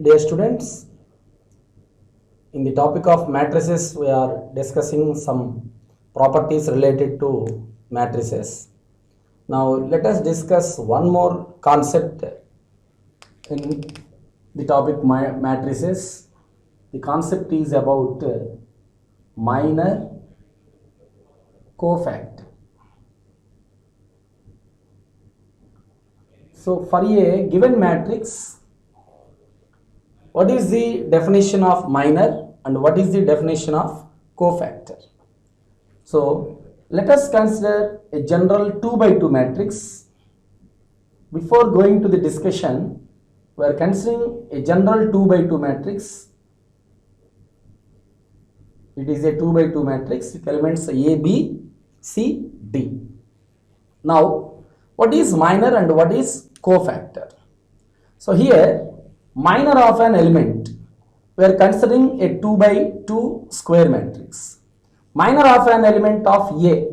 Dear students, in the topic of matrices, we are discussing some properties related to matrices. Now, let us discuss one more concept in the topic matrices. The concept is about minor cofactor. So, for a given matrix, what is the definition of minor and what is the definition of cofactor? So, let us consider a general 2 by 2 matrix. Before going to the discussion, we are considering a general 2 by 2 matrix. It is a 2 by 2 matrix with elements A, B, C, D. Now, what is minor and what is cofactor? So, here minor of an element, we are considering a 2 by 2 square matrix. Minor of an element of A.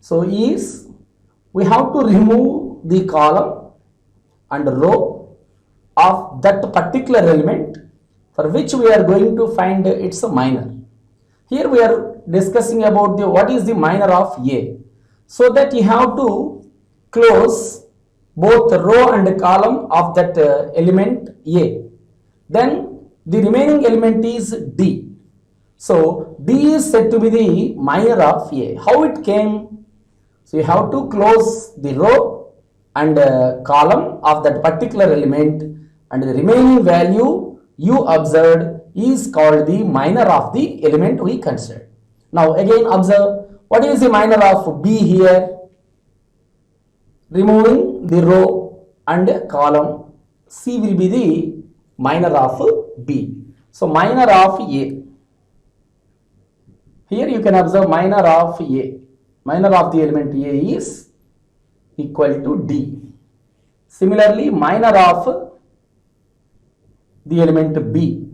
So, is we have to remove the column and row of that particular element for which we are going to find its minor. Here we are discussing about what is the minor of A. So that you have to close both row and column of that element A. Then the remaining element is D. So D is said to be the minor of A. How it came? So you have to close the row and column of that particular element, and the remaining value you observed is called the minor of the element we considered. Now again observe, what is the minor of B here? Removing the row and column, C will be the minor of B. So minor of A. Here you can observe minor of A. Minor of the element A is equal to D. Similarly, minor of the element B.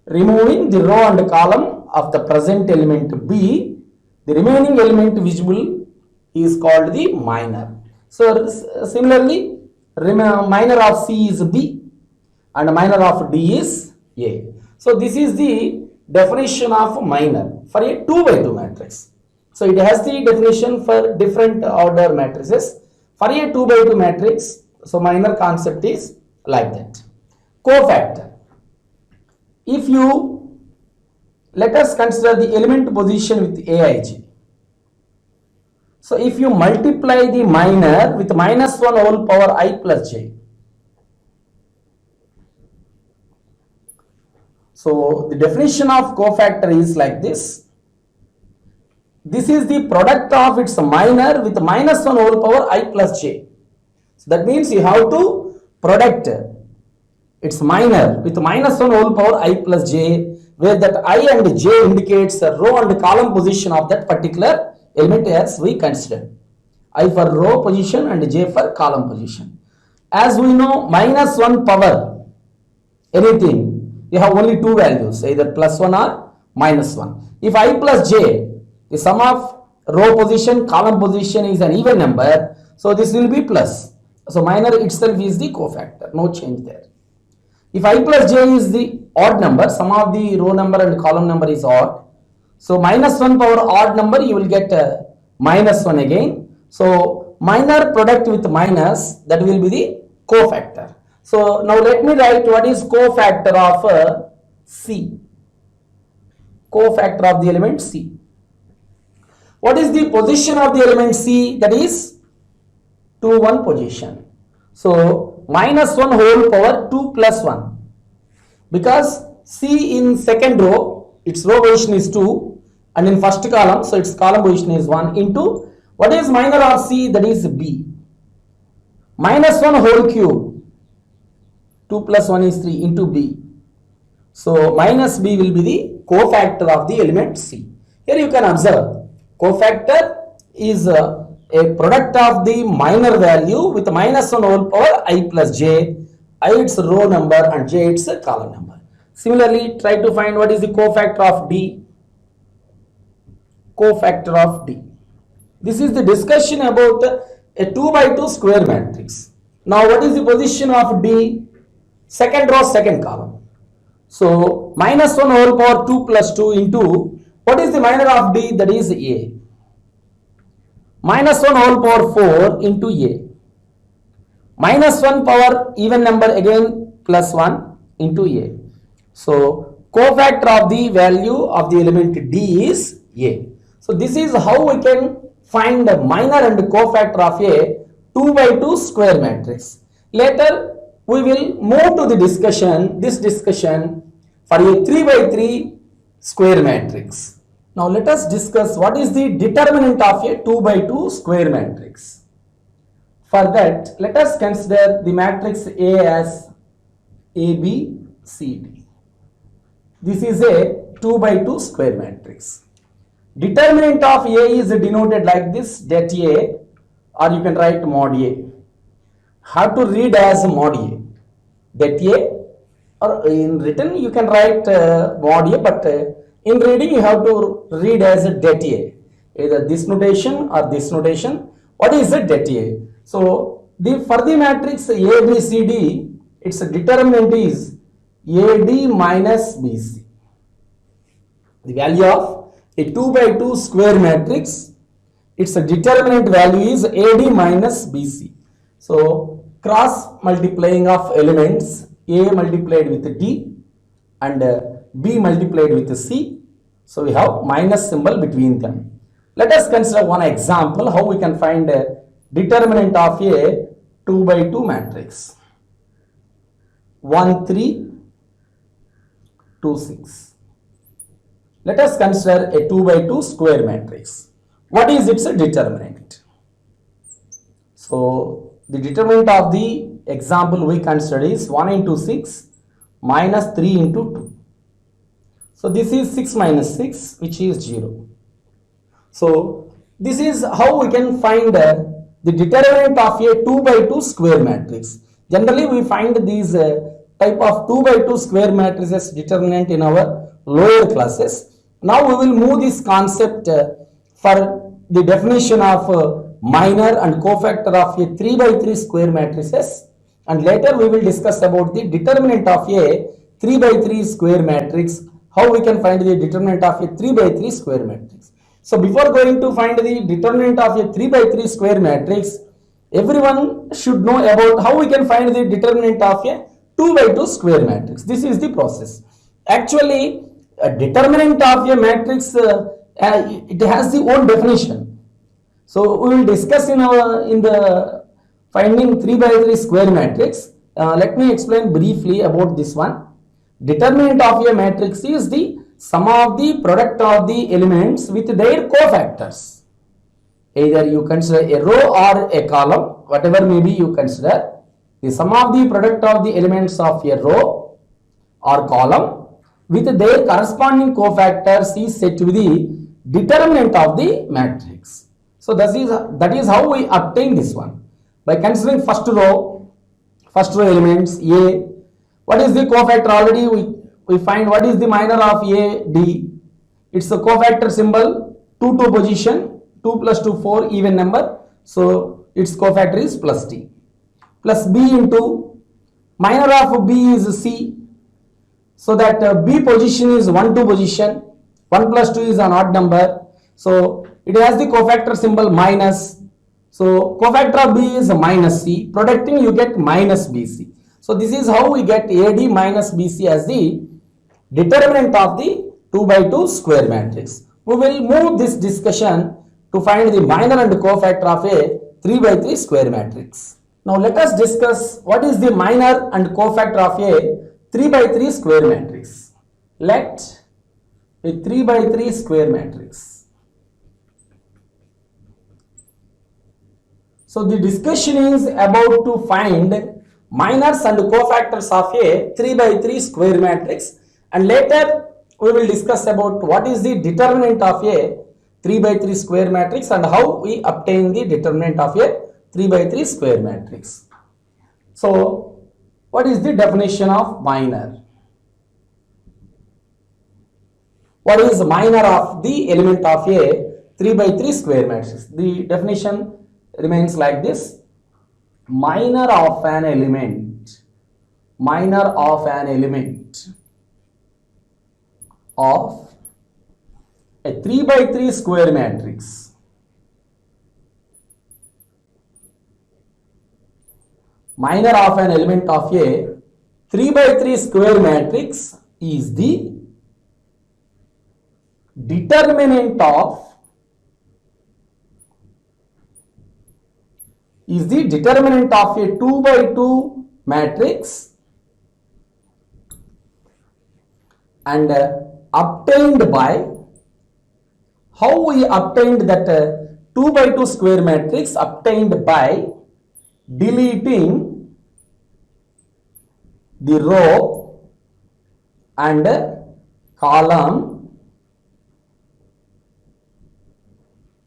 Removing the row and column of the present element B, the remaining element visible is called the minor. So similarly, minor of C is B and minor of D is A. So this is the definition of minor for a 2 by 2 matrix. So it has the definition for different order matrices. For a 2 by 2 matrix, so minor concept is like that. Cofactor. If you, let us consider the element position with Aij. So if you multiply the minor with minus 1 whole power I plus j. So the definition of cofactor is like this. This is the product of its minor with minus 1 whole power I plus j. So that means you have to product its minor with minus 1 whole power I plus j, where that I and j indicates the row and column position of that particular element as we consider. I for row position and j for column position. As we know, minus 1 power anything, you have only two values, either plus 1 or minus 1. If I plus j, the sum of row position, column position is an even number, so this will be plus. So minor itself is the cofactor, no change there. If I plus j is the odd number, sum of the row number and column number is odd. So minus 1 power odd number, you will get minus 1 again. So minor product with minus, that will be the cofactor. So now let me write what is cofactor of C. Cofactor of the element C. What is the position of the element C? That is 2, 1 position. So minus 1 whole power 2 plus 1. Because C in second row, its row position is 2, and in first column, so its column position is 1 into, what is minor of C? That is B. Minus 1 whole cube, 2 plus 1 is 3 into B. So minus B will be the cofactor of the element C. Here you can observe, cofactor is a product of the minor value with minus 1 whole power I plus j, I its row number and j its column number. Similarly, try to find what is the cofactor of D. Cofactor of D. This is the discussion about a 2 by 2 square matrix. Now what is the position of D? second row, second column. So minus 1 whole power 2 plus 2 into, what is the minor of D? That is A. Minus 1 whole power 4 into A. Minus 1 power even number again plus 1 into A. So cofactor of the value of the element D is A. So this is how we can find the minor and cofactor of a 2 by 2 square matrix. Later we will move to the discussion for a 3 by 3 square matrix. Now let us discuss what is the determinant of a 2 by 2 square matrix. For that, let us consider the matrix A as A, B, C, D. This is a 2 by 2 square matrix. Determinant of A is denoted like this, det A, or you can write mod A. How to read as mod A? Det A, or in written you can write mod A, but in reading you have to read as det A. Either this notation or this notation. What is a det A? So for the matrix A, B, C, D, its determinant is AD minus BC. The value of a 2 by 2 square matrix, its determinant value is AD minus BC. So cross multiplying of elements, A multiplied with D and B multiplied with C. So we have minus symbol between them. Let us consider one example how we can find a determinant of a 2 by 2 matrix. 1, 3, 2, 6. Let us consider a 2 by 2 square matrix. What is its determinant? So the determinant of the example we consider is 1 into 6 minus 3 into 2. So this is 6 minus 6, which is 0. So this is how we can find the determinant of a 2 by 2 square matrix. Generally we find these type of 2 by 2 square matrices determinant in our lower classes. Now we will move this concept for the definition of minor and cofactor of a 3 by 3 square matrices, and later we will discuss about the determinant of a 3 by 3 square matrix, how we can find the determinant of a 3 by 3 square matrix. So before going to find the determinant of a 3 by 3 square matrix, everyone should know about how we can find the determinant of a 2 by 2 square matrix. This is the process. Actually, a determinant of a matrix, it has the own definition. So we will discuss in the finding 3 by 3 square matrix. Let me explain briefly about this one. Determinant of a matrix is the sum of the product of the elements with their cofactors. Either you consider a row or a column, whatever may be you consider. The sum of the product of the elements of a row or column with their corresponding cofactors is said to be the determinant of the matrix. So that is how we obtain this one. By considering first row elements A, what is the cofactor? Already we find what is the minor of A, D. It's the cofactor symbol 2 to position, 2 plus 2, 4 even number. So its cofactor is plus D. Plus B into minor of B is C. So that B position is 1 to position, 1 plus 2 is an odd number. So it has the cofactor symbol minus. So cofactor of B is minus C. Producting you get minus BC. So this is how we get AD minus BC as the determinant of the 2 by 2 square matrix. We will move this discussion to find the minor and cofactor of a 3 by 3 square matrix. Now let us discuss what is the minor and cofactor of a 3 by 3 square matrix. Let a 3 by 3 square matrix. So the discussion is about to find minors and cofactors of a 3 by 3 square matrix, and later we will discuss about what is the determinant of a 3 by 3 square matrix and how we obtain the determinant of a 3 by 3 square matrix. So what is the definition of minor? What is minor of the element of a 3 by 3 square matrix? The definition remains like this. Minor of an element minor of an element of a 3 by 3 square matrix. Minor of an element of a 3 by 3 square matrix is the determinant of a 2 by 2 matrix and obtained by, how we obtained that 2 by 2 square matrix? Obtained by deleting the row and column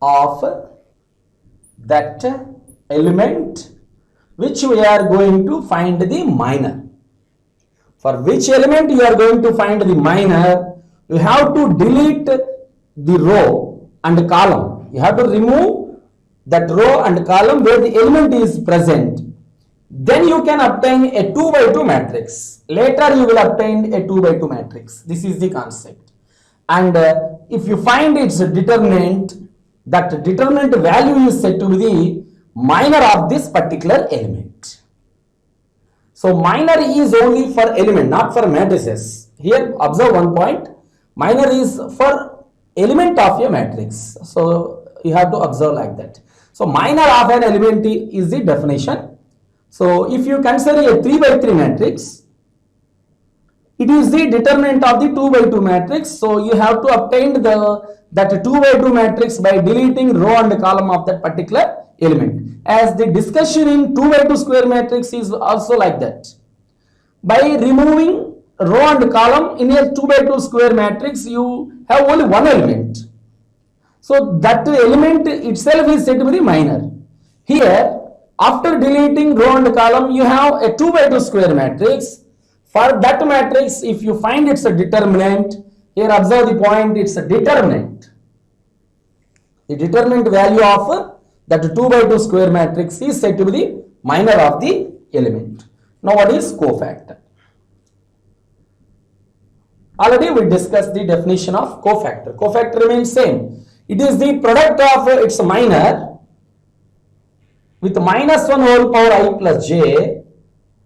of that element which we are going to find the minor. For which element you are going to find the minor, you have to delete the row and column. You have to remove that row and column where the element is present. Then you can obtain a 2 by 2 matrix. Later you will obtain a 2 by 2 matrix. This is the concept. And if you find its determinant, that determinant value is said to be the minor of this particular element. So minor is only for element, not for matrices. Here observe one point. Minor is for element of a matrix. So you have to observe like that. So minor of an element is the definition. So if you consider a 3 by 3 matrix, it is the determinant of the 2 by 2 matrix. So you have to obtain that 2 by 2 matrix by deleting row and column of that particular element. As the discussion in 2 by 2 square matrix is also like that. By removing row and column in a 2 by 2 square matrix, you have only one element. So that element itself is said to be the minor. Here, after deleting row and column, you have a 2 by 2 square matrix. For that matrix, if you find it's a determinant, here observe the point, it's a determinant. The determinant value of that 2 by 2 square matrix is said to be the minor of the element. Now what is cofactor? Already we discussed the definition of cofactor. Cofactor remains same. It is the product of its minor with minus 1 whole power I plus j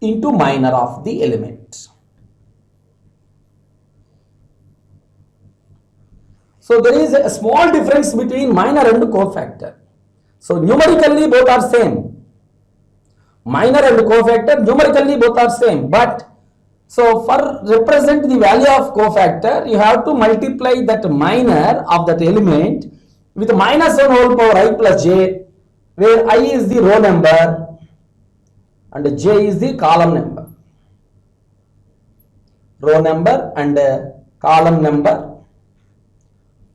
into minor of the element. So there is a small difference between minor and cofactor. So numerically both are same. Minor and cofactor numerically both are same, but so for represent the value of cofactor, you have to multiply that minor of that element with minus 1 whole power I plus j, where I is the row number and j is the column number. Row number and column number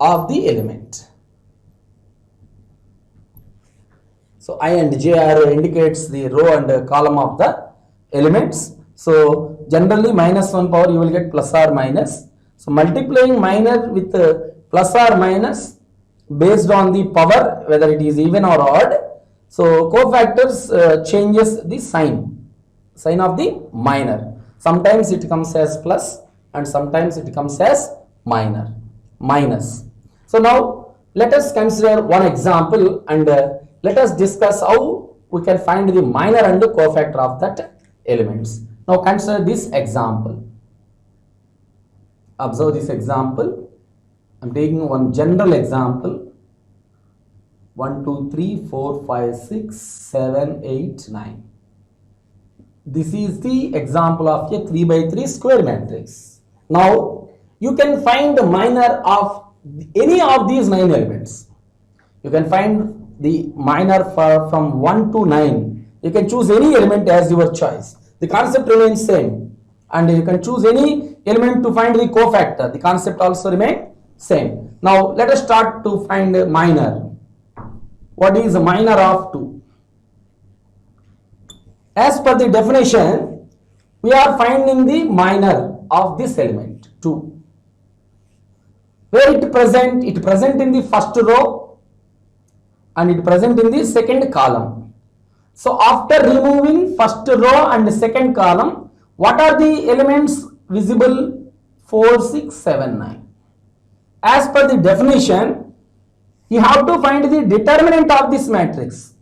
of the element. So I and j are indicates the row and column of the elements. So generally minus 1 power you will get plus or minus. So multiplying minor with plus or minus based on the power, whether it is even or odd. So cofactors changes the sign of the minor. Sometimes it comes as plus and sometimes it comes as minus. So now let us consider one example and let us discuss how we can find the minor and the cofactor of that elements. Now consider this example. Observe this example. I am taking one general example. 1, 2, 3, 4, 5, 6, 7, 8, 9. This is the example of a 3 by 3 square matrix. Now you can find the minor of any of these 9 elements. You can find the minor from 1 to 9. You can choose any element as your choice. The concept remains same, and you can choose any element to find the cofactor. The concept also remains same. Now let us start to find a minor. What is a minor of 2? As per the definition, we are finding the minor of this element 2. Where it present in the first row and it present in the second column. So after removing first row and second column, What are the elements visible? 4, 6, 7, 9. As per the definition, you have to find the determinant of this matrix.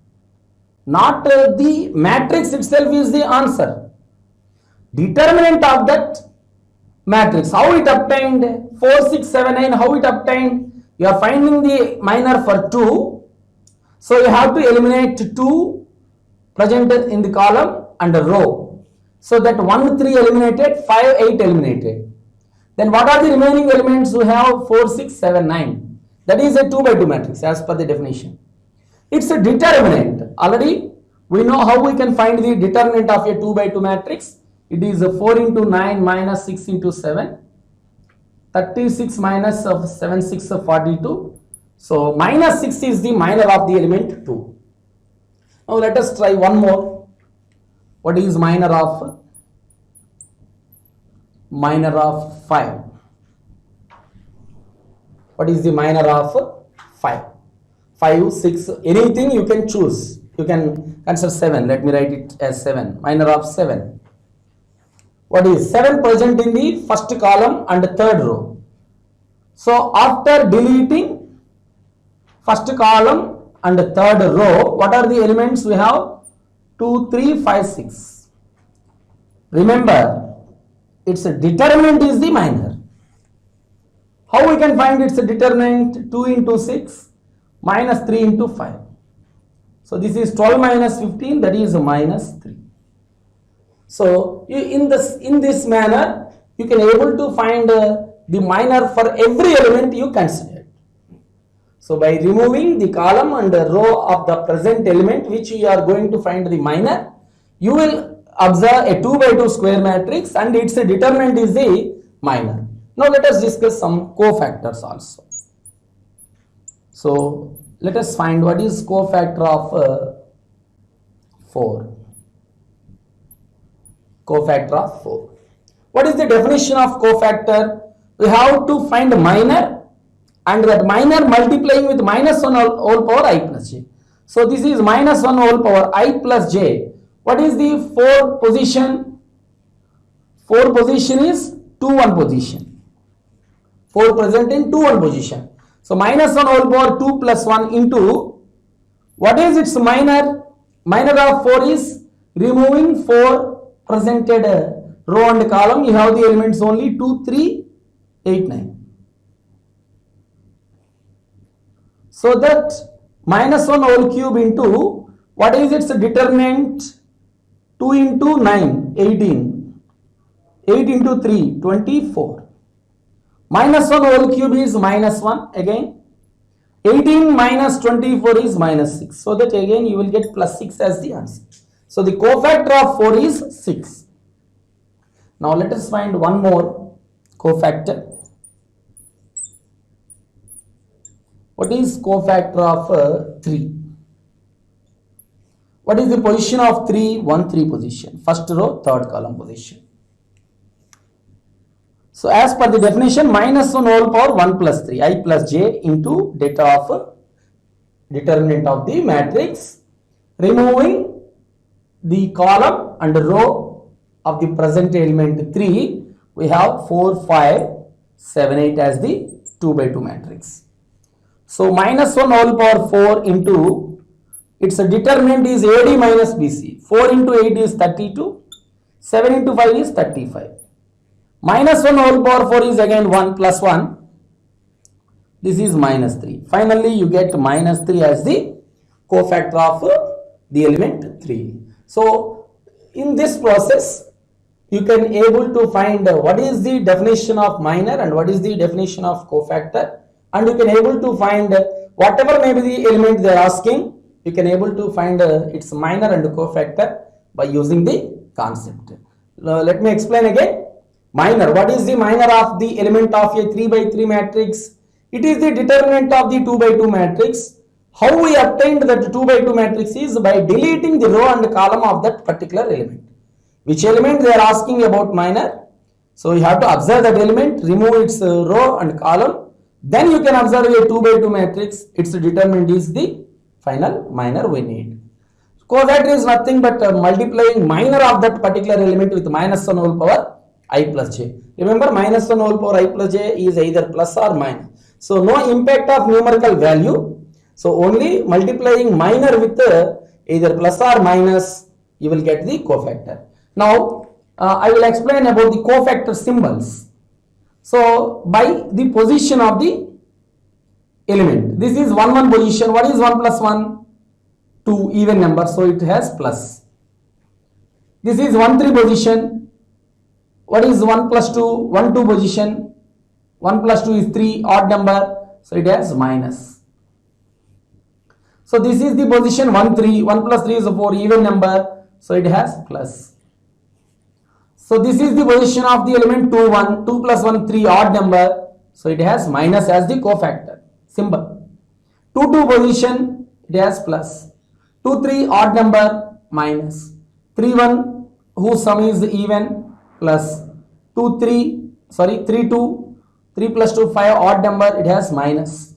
Not the matrix itself is the answer. Determinant of that matrix. How it obtained? 4, 6, 7, 9. How it obtained? You are finding the minor for 2. So you have to eliminate 2 present in the column and the row. So that 1, 3 eliminated, 5, 8 eliminated. Then what are the remaining elements? We have 4, 6, 7, 9. That is a 2 by 2 matrix as per the definition. It's a determinant. Already we know how we can find the determinant of a 2 by 2 matrix. It is 4 into 9 minus 6 into 7. 36 minus of 7, 6 of 42. So minus 6 is the minor of the element 2. Now let us try one more. What is minor of 5? What is the minor of 5? 5, 6, anything you can choose. You can consider 7. Let me write it as 7. Minor of 7. What is 7 present in the first column and third row? So after deleting first column and third row, what are the elements we have? 2, 3, 5, 6. Remember, its determinant is the minor. How we can find its determinant? 2 into 6 minus 3 into 5. So this is 12 minus 15, that is minus 3. So in this manner, you can able to find the minor for every element you considered. So by removing the column and the row of the present element which you are going to find the minor, you will observe a 2 by 2 square matrix and its determinant is the minor. Now let us discuss some cofactors also. So let us find what is cofactor of 4. Cofactor of 4. What is the definition of cofactor? We have to find minor and that minor multiplying with minus 1 whole power I plus j. So this is minus 1 whole power I plus j. What is the 4 position? 4 position is 2, 1 position. 4 present in 2, 1 position. So minus 1 whole power 2 plus 1 into, what is its minor? Minor of 4 is removing 4 presented row and column. You have the elements only 2, 3, 8, 9. So that minus 1 whole cube into, what is its determinant? 2 into 9, 18. 8 into 3, 24. Minus 1 whole cube is minus 1 again. 18 minus 24 is minus 6. So that again you will get plus 6 as the answer. So the cofactor of 4 is 6. Now let us find one more cofactor. What is cofactor of 3? What is the position of 3? 1, 3 position. First row, third column position. So as per the definition, minus 1 whole power 1 plus 3, I plus j into data of determinant of the matrix, removing the column and row of the present element 3, we have 4, 5, 7, 8 as the 2 by 2 matrix. So minus 1 whole power 4 into, its determinant is AD minus BC. 4 into 8 is 32, 7 into 5 is 35. Minus 1 whole power 4 is again 1 plus 1. This is minus 3. Finally, you get minus 3 as the cofactor of the element 3. So, in this process, you can able to find what is the definition of minor and what is the definition of cofactor, and you can able to find whatever may be the element they are asking, you can able to find its minor and cofactor by using the concept. Let me explain again. Minor, what is the minor of the element of a 3 by 3 matrix? It is the determinant of the 2 by 2 matrix. How we obtained that 2 by 2 matrix is by deleting the row and column of that particular element. Which element they are asking about minor? So you have to observe that element, remove its row and column. Then you can observe a 2 by 2 matrix. Its determinant is the final minor we need. Cofactor is nothing but multiplying minor of that particular element with minus 1 whole power I plus j. Remember, minus 1 whole power I plus j is either plus or minus. So no impact of numerical value. So only multiplying minor with either plus or minus, you will get the cofactor. Now I will explain about the cofactor symbols. So by the position of the element, this is 1 1 position. What is 1 plus 1? 2, even number, so it has plus. This is 1 3 position. What is 1 plus 2? 1 2 position. 1 plus 2 is 3, odd number, so it has minus. So this is the position 1 3. 1 plus 3 is a 4, even number, so it has plus. So this is the position of the element 2 1. 2 plus 1 3, odd number, so it has minus as the cofactor symbol. 2 2 position, it has plus. 2 3, odd number, minus. 3 1, whose sum is even, plus. 3 2, 3 plus 2 5, odd number, it has minus.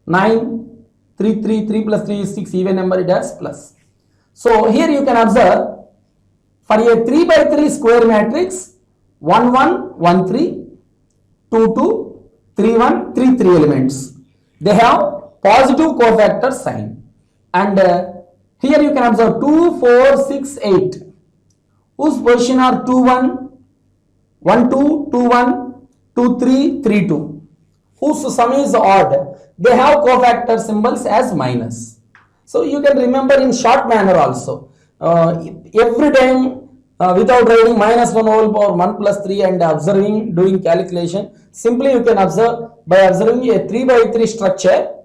9 3 3, 3 plus 3 is 6, even number, it has plus. So here you can observe, for a 3 by 3 square matrix, 1 1 1 3, 2 2, 3 1, 3 3 elements, they have positive cofactor sign. And here you can observe 2 4 6 8, whose position are 2 1 1 2 2 1, 2 3 3 2, whose sum is odd, they have cofactor symbols as minus. So you can remember in short manner also, every time without writing minus 1 whole power 1 plus 3 and observing, doing calculation, simply you can observe by observing a 3 by 3 structure,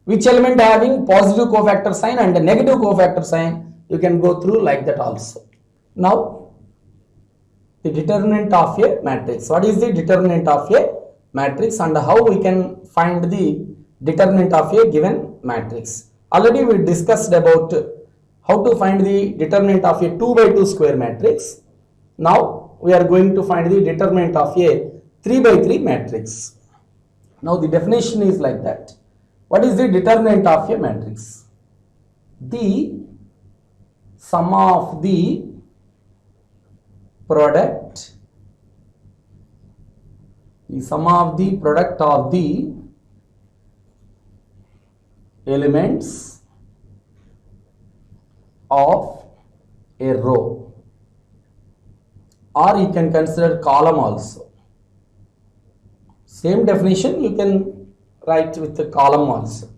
which element having positive cofactor sign and a negative cofactor sign, you can go through like that also. Now the determinant of a matrix. What is the determinant of a matrix and how we can find the determinant of a given matrix? Already we discussed about how to find the determinant of a 2 by 2 square matrix. Now we are going to find the determinant of a 3 by 3 matrix. Now the definition is like that. What is the determinant of a matrix? The sum of the product, of the elements of a row, or you can consider column also. Same definition you can write with the column also.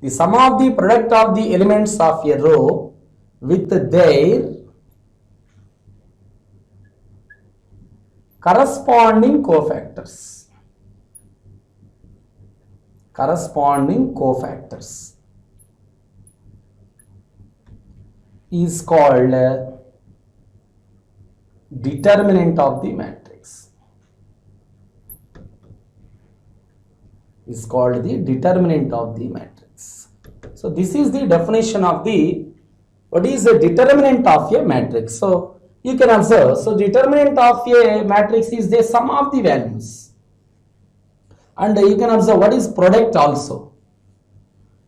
The sum of the product of the elements of a row with their corresponding cofactors. Is called determinant of the matrix. Is called the determinant of the matrix. So this is the definition of the what is the determinant of a matrix. So you can observe, so determinant of a matrix is the sum of the values, and you can observe what is product also.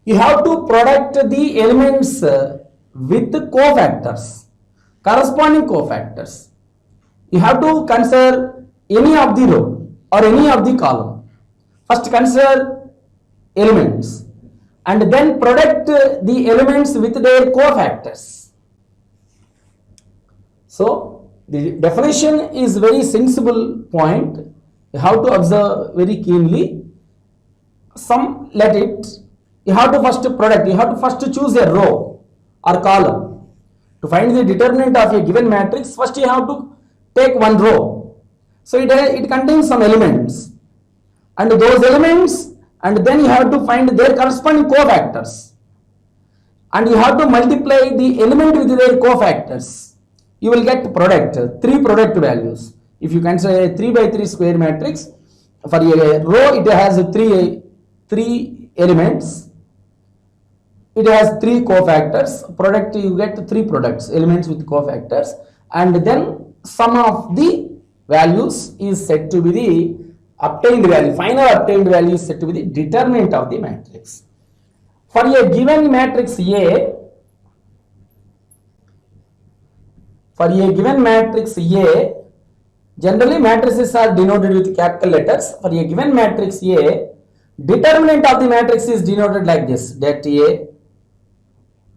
You have to product the elements with cofactors, corresponding cofactors. You have to consider any of the row or any of the column. First consider elements and then product the elements with their cofactors. So the definition is very sensible point. You have to observe very keenly. Let it. You have to first product. You have to first choose a row or column. To find the determinant of a given matrix, first you have to take one row. So it contains some elements, and those elements, and then you have to find their corresponding cofactors, and you have to multiply the element with their cofactors. You will get product, 3 product values. If you consider a 3 by 3 square matrix, for a row it has 3 elements, it has 3 cofactors. Product, you get 3 products, elements with cofactors, and then sum of the values is said to be the obtained value, final obtained value is said to be the determinant of the matrix. For a given matrix A, For a given matrix A, generally matrices are denoted with capital letters. For a given matrix A, determinant of the matrix is denoted like this, det A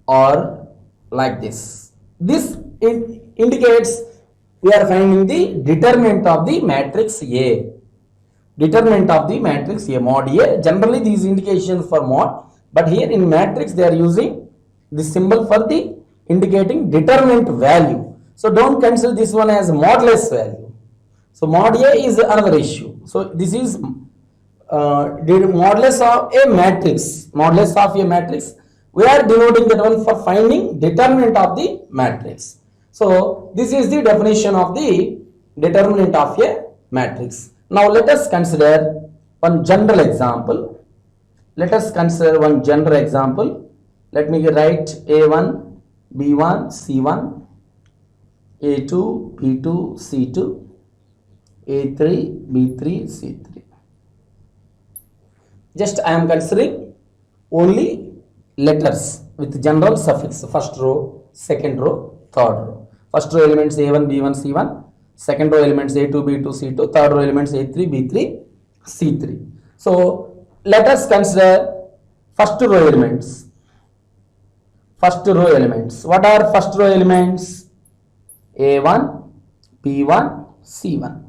or like this. This indicates we are finding the determinant of the matrix A. Determinant of the matrix A, mod A. Generally these indications for mod, but here in matrix they are using the symbol for the indicating determinant value. So don't consider this one as modulus value. So mod A is another issue. So this is modulus of a matrix. Modulus of a matrix. We are denoting that one for finding determinant of the matrix. So this is the definition of the determinant of a matrix. Now let us consider one general example. Let us consider one general example. Let me write A1, B1, C1, A2, B2, C2, A3, B3, C3. Just I am considering only letters with general suffix. First row, second row, third row. First row elements A1, B1, C1. Second row elements A2, B2, C2. Third row elements A3, B3, C3. So let us consider first row elements. First row elements. What are first row elements? A1, B1, C1.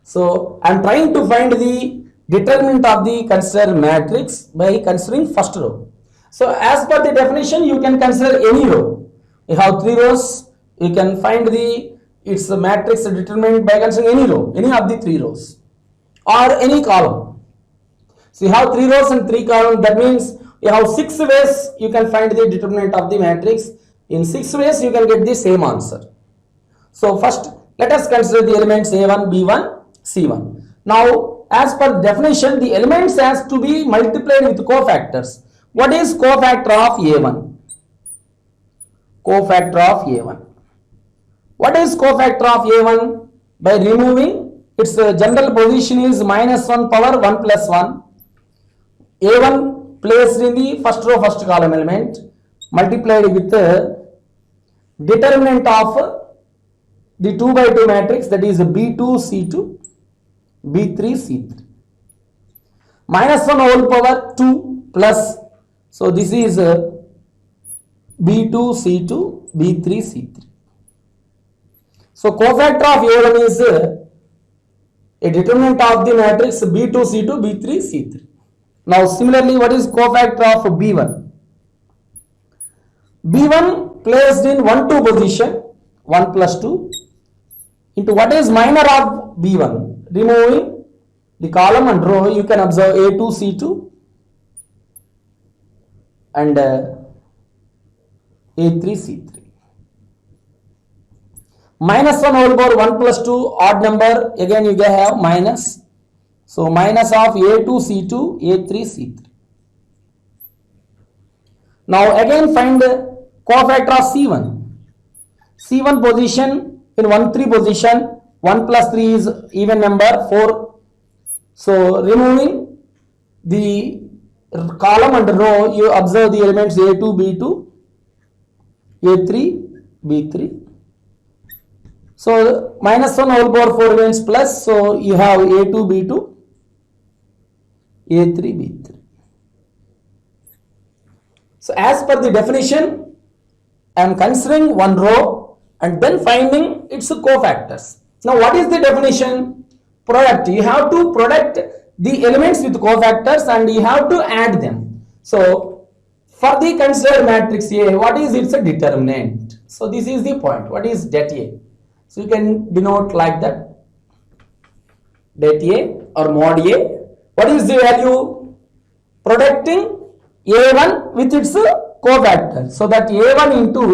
So I am trying to find the determinant of the considered matrix by considering first row. So as per the definition, you can consider any row. You have three rows. You can find its matrix determinant by considering any row, any of the three rows, or any column. So you have three rows and three columns. That means you have 6 ways you can find the determinant of the matrix. In 6 ways you can get the same answer. So first let us consider the elements A1, B1, C1. Now as per definition, the elements has to be multiplied with cofactors. What is cofactor of A1? Cofactor of A1. What is cofactor of A1? By removing its general position is -1 power 1 plus 1. A1 placed in the first row first column element multiplied with the determinant of the 2 by 2 matrix, that is B2 C2, B3 C3. -1 whole power 2 plus, so this is B2 C2, B3 C3. So cofactor of A1 is a determinant of the matrix B2 C2, B3 C3. Now similarly, what is cofactor of B1? B1 placed in 1, 2 position, 1 plus 2, into what is minor of B1? Removing the column and row, you can observe A2, C2 and A3, C3. -1 whole power 1 plus 2, odd number, again you can have minus. So minus of A2, C2, A3, C3. Now again find the cofactor of C1. C1 position in 1, 3 position, 1 plus 3 is even number 4. So removing the column and row, you observe the elements A2, B2, A3, B3. So -1 whole power 4 remains plus, so you have A2, B2, A3, B3. So as per the definition, I am considering one row and then finding its cofactors. Now what is the definition? Product. You have to product the elements with cofactors and you have to add them. So for the considered matrix A, what is its determinant? So this is the point. What is det A? So you can denote like that. Det A or mod A. What is the value? Producting A1 with its cofactor. So that A1 into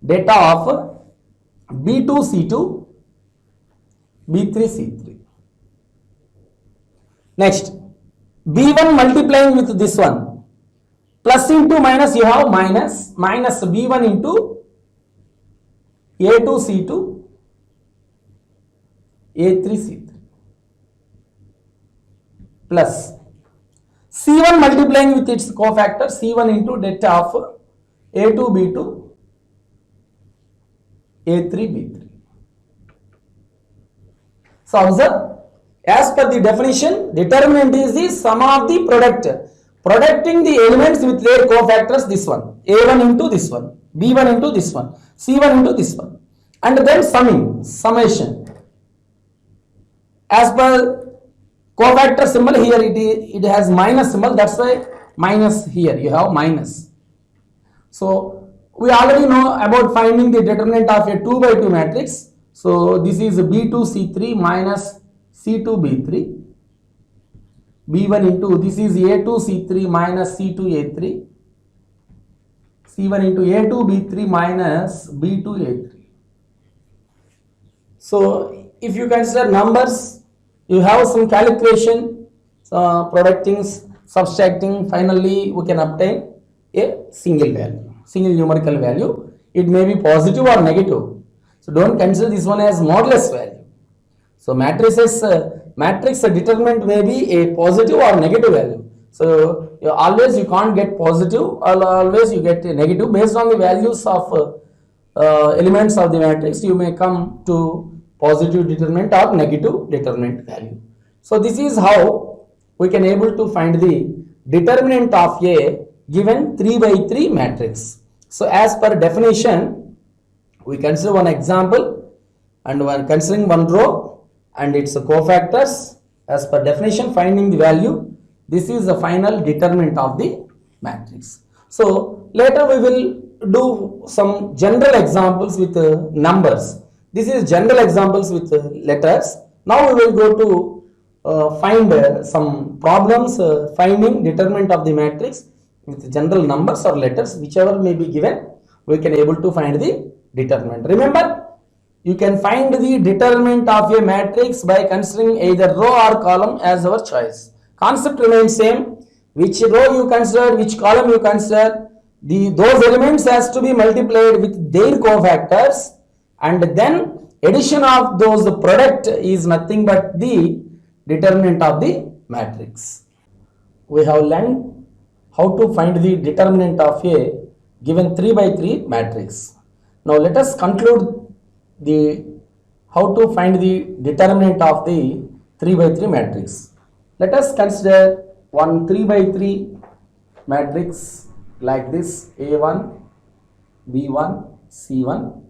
data of B2 C2, B3 C3. Next, B1 multiplying with this one. Plus into minus, you have minus B1 into A2 C2, A3 C3. Plus C1 multiplying with its cofactor, C1 into data of A2 B2, A3, B3. So observe, as per the definition, determinant is the sum of the product, producting the elements with their cofactors, this one, A1 into this one, B1 into this one, C1 into this one, and then summation. As per cofactor symbol here, it has minus symbol, that's why minus here, you have minus. So we already know about finding the determinant of a 2 by 2 matrix. So this is B2 C3 minus C2 B3. B1 into, this is A2 C3 minus C2 A3. C1 into A2 B3 minus B2 A3. So if you consider numbers, you have some calculation, producting, subtracting, finally we can obtain a single value, single numerical value. It may be positive or negative. So don't consider this one as modulus value. So matrix determinant may be a positive or negative value. So always you can't get positive, or always you get a negative. Based on the values of elements of the matrix, you may come to positive determinant or negative determinant value. So this is how we can able to find the determinant of a given 3 by 3 matrix. So as per definition, we consider one example and we are considering one row and its cofactors. As per definition, finding the value, this is the final determinant of the matrix. So later we will do some general examples with numbers. This is general examples with letters. Now we will go to find some problems finding determinant of the matrix with general numbers or letters, whichever may be given, we can able to find the determinant. Remember, you can find the determinant of a matrix by considering either row or column as our choice. Concept remains same. Which row you consider, which column you consider, those elements has to be multiplied with their cofactors, and then addition of those product is nothing but the determinant of the matrix. We have learned how to find the determinant of a given 3 by 3 matrix. Now let us conclude how to find the determinant of the 3 by 3 matrix. Let us consider one 3 by 3 matrix like this: A1, B1, C1.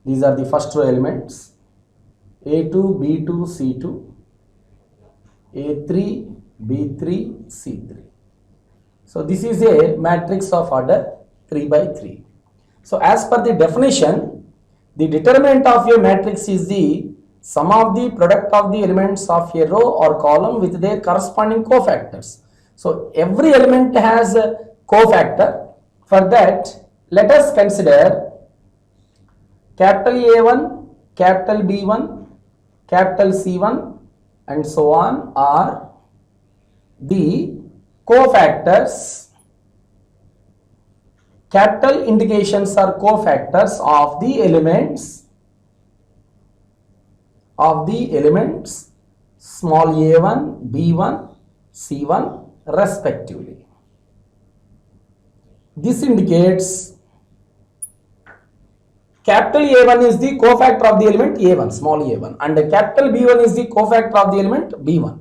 These are the first row elements: A2, B2, C2, A3, B3, C3. So this is a matrix of order 3 by 3. So as per the definition, the determinant of a matrix is the sum of the product of the elements of a row or column with their corresponding cofactors. So every element has a cofactor. For that, let us consider capital A1, capital B1, capital C1 and so on are the cofactors. Capital indications are cofactors of the elements small a1, b1, c1 respectively. This indicates capital A1 is the cofactor of the element A1, small a1, and capital B1 is the cofactor of the element B1,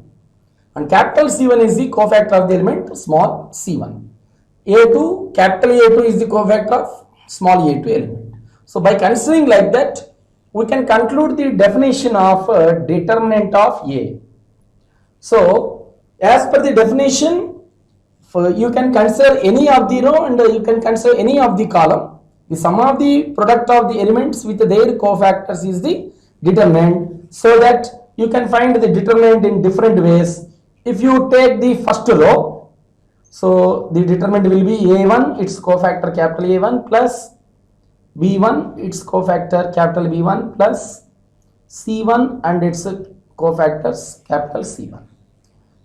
and capital C1 is the cofactor of the element small c1. A2, capital A2 is the cofactor of small a2 element. So by considering like that, we can conclude the definition of determinant of A. So as per the definition, you can consider any of the row and you can consider any of the column. The sum of the product of the elements with their cofactors is the determinant, so that you can find the determinant in different ways. If you take the first row, so the determinant will be A1, its cofactor capital A1 plus B1, its cofactor capital B1 plus C1 and its cofactors capital C1.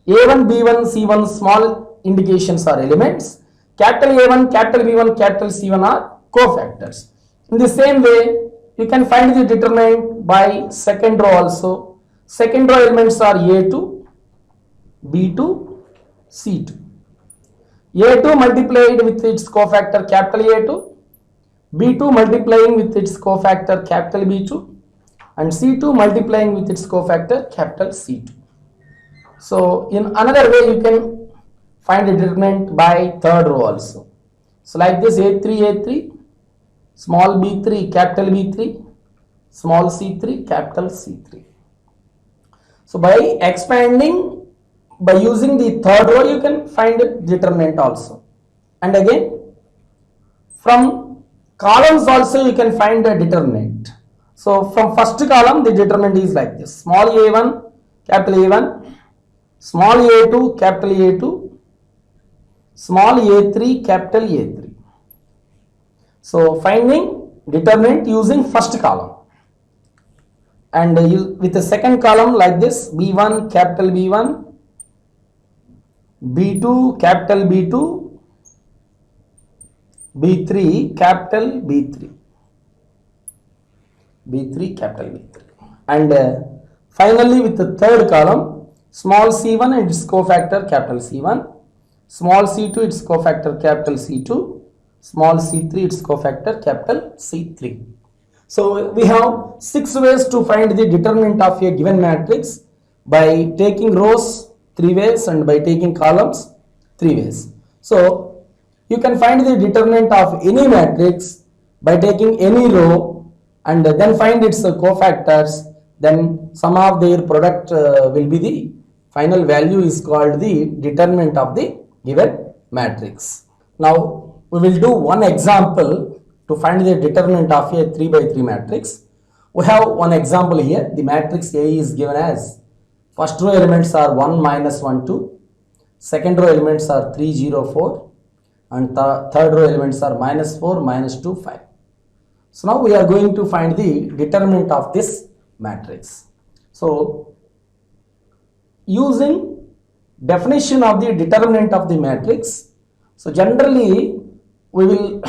A1, B1, C1 small indications are elements. Capital A1, capital B1, capital C1 are cofactors. In the same way, you can find the determinant by second row also. Second row elements are A2, B2, C2. A2 multiplied with its cofactor capital A2 B2 multiplying with its cofactor capital B2 and C2 multiplying with its cofactor capital C2. So in another way you can find a determinant by third row also. So like this, A3, small b3, capital B3, small c3, capital C3. So by expanding, by using the third row, you can find a determinant also. And again, from columns also you can find a determinant. So from first column, the determinant is like this: small a1, capital A1, small a2, capital A2, small a3, capital A3. So finding determinant using first column, and with the second column like this: B1, capital B1, B2, capital B2, B3, capital B3, B3, capital B3, and finally with the third column, small c1 and its cofactor capital C1, small c2 its cofactor capital C2, small c3 its cofactor capital C3. So we have 6 ways to find the determinant of a given matrix: by taking rows 3 ways and by taking columns 3 ways. So you can find the determinant of any matrix by taking any row and then find its cofactors, then sum of their product will be the final value is called the determinant of the given matrix. Now we will do one example to find the determinant of a 3 by 3 matrix. We have one example here. The matrix A is given as first row elements are 1, minus 1, 2, second row elements are 3, 0, 4, and third row elements are minus 4, minus 2, 5. So now we are going to find the determinant of this matrix. So using definition of the determinant of the matrix, so generally we will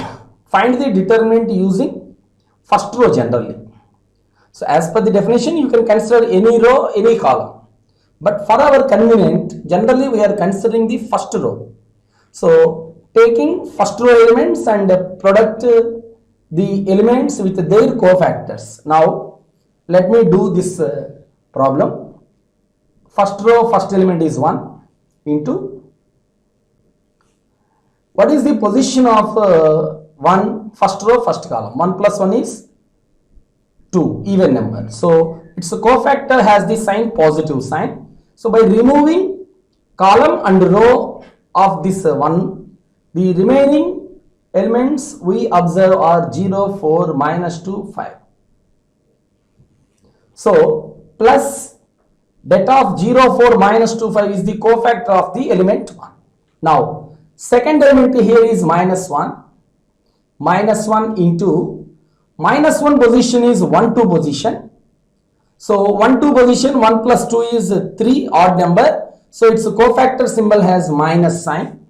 find the determinant using first row generally. So as per the definition, you can consider any row, any column, but for our convenient, generally we are considering the first row. So taking first row elements and product the elements with their cofactors. Now let me do this problem. First row, first element is 1 into, what is the position of 1 first row, first column? 1 plus 1 is 2, even number. So its cofactor has the sign positive sign. So by removing column and row of this one, the remaining elements we observe are 0, 4, minus 2, 5. So plus that of 0, 4, minus 2, 5 is the cofactor of the element 1. Now second element here is minus 1. Minus 1 into minus 1 position is 1, 2 position. So 1, 2 position, 1 plus 2 is 3, odd number. So its cofactor symbol has minus sign,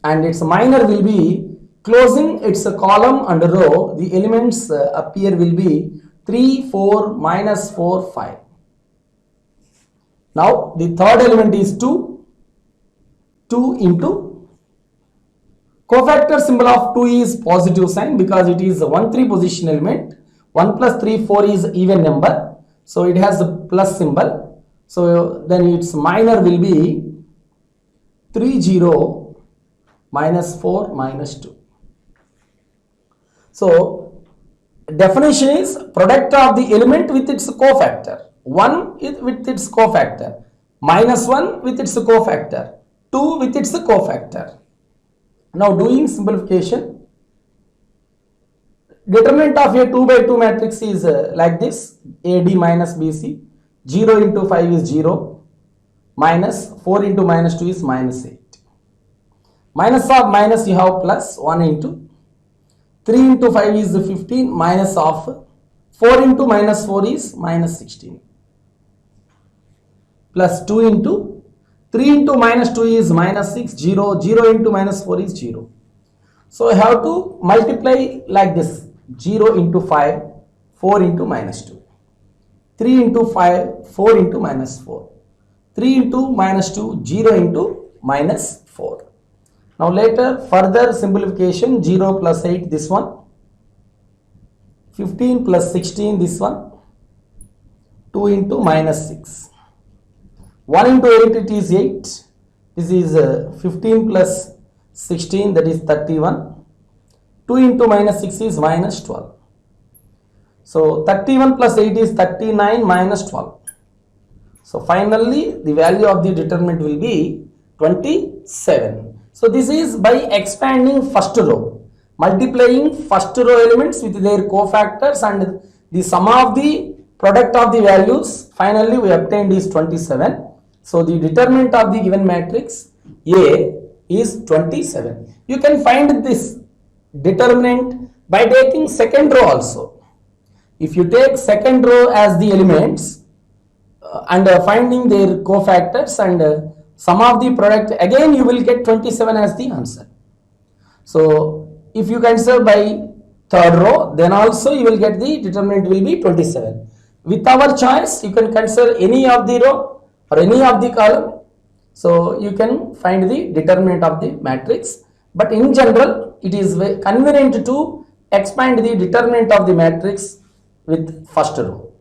and its minor will be closing its column and row. The elements appear will be 3, 4, minus 4, 5. Now the third element is 2. 2 into cofactor symbol of 2 is positive sign because it is a 1, 3 position element. 1 plus 3, 4 is even number. So it has a plus symbol. So then its minor will be 3, 0, minus 4, minus 2. So definition is product of the element with its cofactor. 1 with its cofactor, minus 1 with its cofactor, 2 with its cofactor. Now doing simplification, determinant of a 2 by 2 matrix is like this: AD minus BC, 0 into 5 is 0, minus 4 into minus 2 is minus 8. Minus of minus you have plus 1 into 3 into 5 is 15, minus of 4 into minus 4 is minus 16, plus 2 into 3 into minus 2 is minus 6, 0, 0 into minus 4 is 0. So I have to multiply like this: 0 into 5, 4 into minus 2, 3 into 5, 4 into minus 4, 3 into minus 2, 0 into minus 4. Now later further simplification, 0 plus 8 this one, 15 plus 16 this one, 2 into minus 6. 1 into 8 it is 8. This is 15 plus 16, that is 31. 2 into minus 6 is minus 12. So 31 plus 8 is 39 minus 12. So finally the value of the determinant will be 27. So this is by expanding first row, multiplying first row elements with their cofactors and the sum of the product of the values. Finally we obtained is 27. So the determinant of the given matrix A is 27. You can find this determinant by taking second row also. If you take second row as the elements and finding their cofactors and sum of the product, again you will get 27 as the answer. So if you consider by third row, then also you will get the determinant will be 27. With our choice, you can consider any of the row or any of the column. So you can find the determinant of the matrix. But in general, it is convenient to expand the determinant of the matrix with first row.